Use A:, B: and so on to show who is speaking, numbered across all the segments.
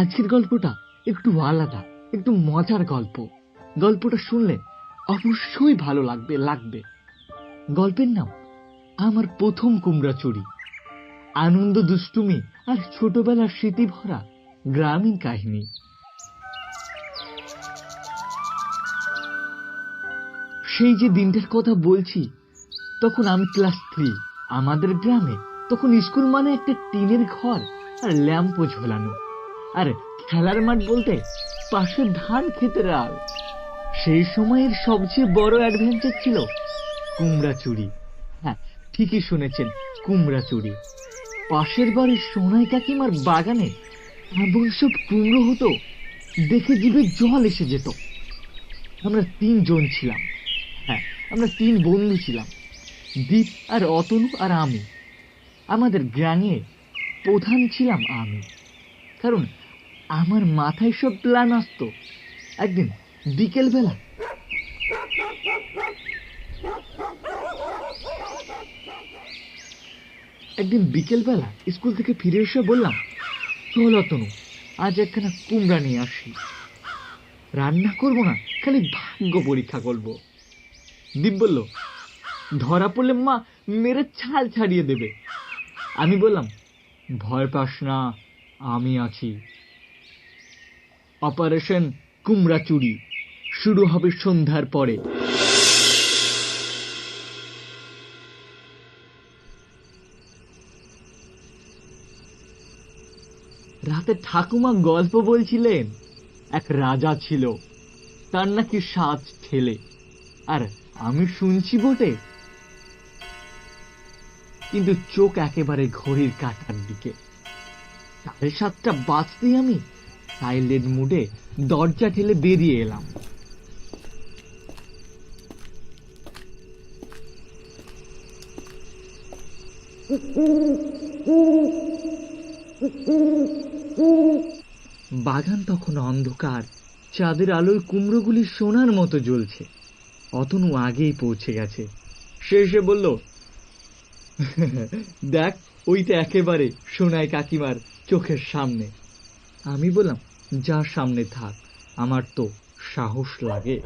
A: আজকের গল্পটা একটু আলাদা, একটু মজার গল্প। গল্পটা শুনলে অবশ্যই ভালো লাগবে। গল্পের নাম আমার প্রথম কুমড়া চুরি। আনন্দ, দুষ্টুমি আর ছোটবেলার স্মৃতি ভরা গ্রামীণ কাহিনী। সেই যে দিনটার কথা বলছি, তখন আমি ক্লাস 3। আমাদের গ্রামে তখন স্কুল মানে একটা টিনের ঘর আর ল্যাম্পো ঝোলানো, আর খেলার মাঠ বলতে পাশে ধান ক্ষেতের আল। সেই সময়ের সবচেয়ে বড় অ্যাডভেঞ্চার ছিল কুমড়া চুরি। হ্যাঁ, ঠিকই শুনেছেন, কুমড়া চুরি। পাশের বাড়ির সোনাই কাকিমার বাগানে এমন সব কুমড়ো হতো, দেখে জিভে জল এসে যেত। আমরা 3 জন ছিলাম। হ্যাঁ, আমরা 3 বন্ধু ছিলাম, দীপ আর অতনু আর আমি। আমাদের গ্যাংয়ে প্রধান ছিলাম আমি, কারণ আমার মাথায় সব প্ল্যান আসতো। একদিন বিকেলবেলা স্কুল থেকে ফিরে এসে বললাম, চল অতনু, আজ একখানা কুমড়া নিয়ে আসি। রান্না করবো না, খালি ভাগ্য পরীক্ষা করবো। দীপ বলল, ধরা পড়লে মা মেরে ছাল ছাড়িয়ে দেবে। আমি বললাম, ভয় পাস না, আমি আছি। অপারেশন কুমড়া চুরি শুরু হবে সন্ধ্যার পরে। রাতে ঠাকুমা গল্প বলছিলেন, এক রাজা ছিল, তার নাকি 7 ছেলে। আর আমি শুনছি বটে, কিন্তু চোখ একেবারে ঘড়ির কাঁটার দিকে। 7:30 বাজতেই আমি সাইলেন্ট মুডে দরজা ঠেলে বেরিয়ে এলাম। বাগান তখন অন্ধকার, চাঁদের আলোয় কুমড়োগুলি সোনার মতো জ্বলছে। অতনু আগেই পৌঁছে গেছে। সে এসে বলল, দেখ, ওইটা একেবারে সোনাই কাকিমার চোখের সামনে। আমি বললাম, যা সামনে থাক, আমার তো সাহস লাগে।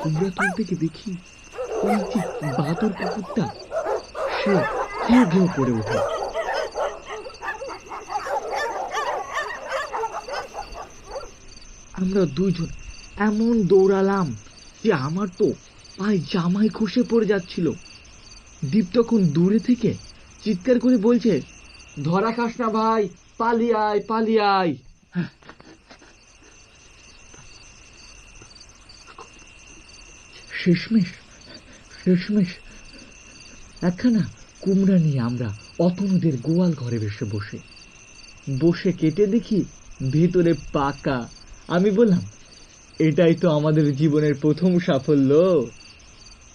A: কুমড়া তুলতে গিয়ে দেখি ওই যে বাদর কুকুরটা, সে ঘেউ ঘেউ করে ওঠে। আমরা 2 জন এমন দৌড়ালাম যে আমার তো পায়ে জামাই খসে পড়ে যাচ্ছিল। দীপ তখন দূরে থেকে চিৎকার করে বলছে, ধরা খাস না ভাই, পালিয়ে আয়, পালিয়ে আয়। শেষমেশ একখানা কুমড়া নিয়ে আমরা অতনুদের গোয়াল ঘরে বসে কেটে দেখি ভেতরে পাকা। আমি বললাম, এটাই তো আমাদের জীবনের প্রথম সাফল্য।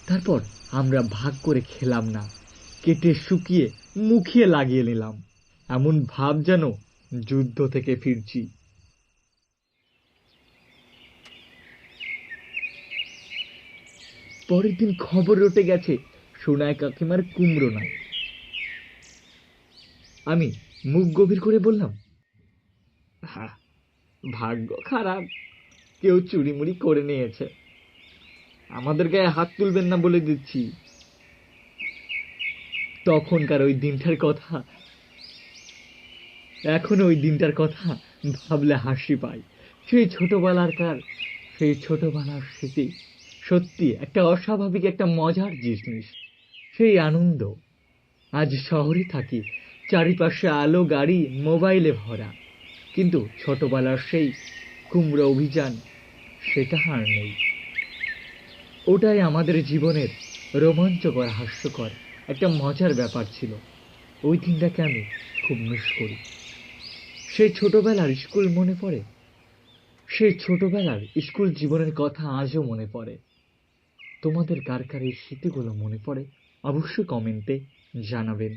A: তারপর আমরা ভাগ করে খেলাম না, কেটে শুকিয়ে মুখিয়ে লাগিয়ে নিলাম, এমন ভাব যেন যুদ্ধ থেকে ফিরছি। পরের দিন খবর রটে গেছে, সোনাই কাকিমার কুমড়ো নাই। আমি মুখ গভীর করে বললাম, হ্যাঁ, ভাগ্য খারাপ, কেউ চুরিমুরি করে নিয়েছে। আমাদের গায়ে হাত তুলবেন না বলে দিচ্ছি। তখনকার ওই দিনটার কথা, এখনো ওই দিনটার কথা ভাবলে হাসি পায়। সেই ছোটবেলার স্মৃতি সত্যি একটা অস্বাভাবিক, একটা মজার জিনিস। সেই আনন্দ। আজ শহরে থাকি, চারিপাশে আলো, গাড়ি, মোবাইলে ভরা, কিন্তু ছোটবেলার সেই কুমড়ো অভিযান, সেটা আর নেই। ওটাই আমাদের জীবনের রোমাঞ্চকর, হাস্যকর একটা মজার ব্যাপার ছিল। ওই দিনটাকে আমি খুব মিস করি। সেই ছোটবেলার স্কুল জীবনের কথা আজও মনে পড়ে। তোমাদের কার কার এই স্মৃতিগুলো মনে পড়ে? অবশ্যই কমেন্টে জানাবেন।